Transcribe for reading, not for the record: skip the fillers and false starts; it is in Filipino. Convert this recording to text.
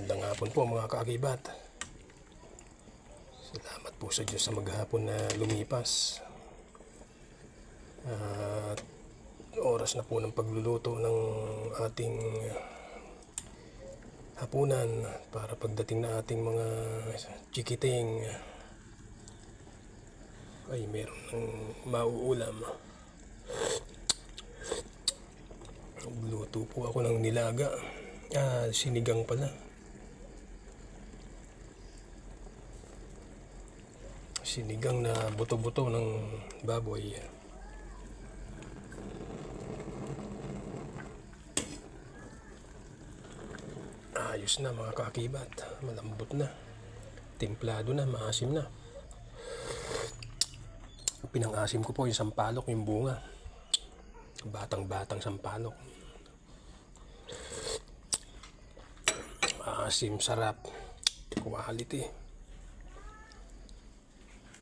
Magandang hapon po mga kaakibat. Salamat po sa Diyos sa maghapon na lumipas. At oras na po ng pagluluto ng ating hapunan para pagdating na ating mga chikiting ay meron ng mauulam. Luto po ako ng nilaga. Sinigang pala. Sinigang na buto-buto ng baboy. Ayos na mga kaakibat. Malambot na. Templado na, maasim na. Pinang-asim ko po yung sampalok, yung bunga. Batang-batang sampalok. Maasim, sarap. Quality.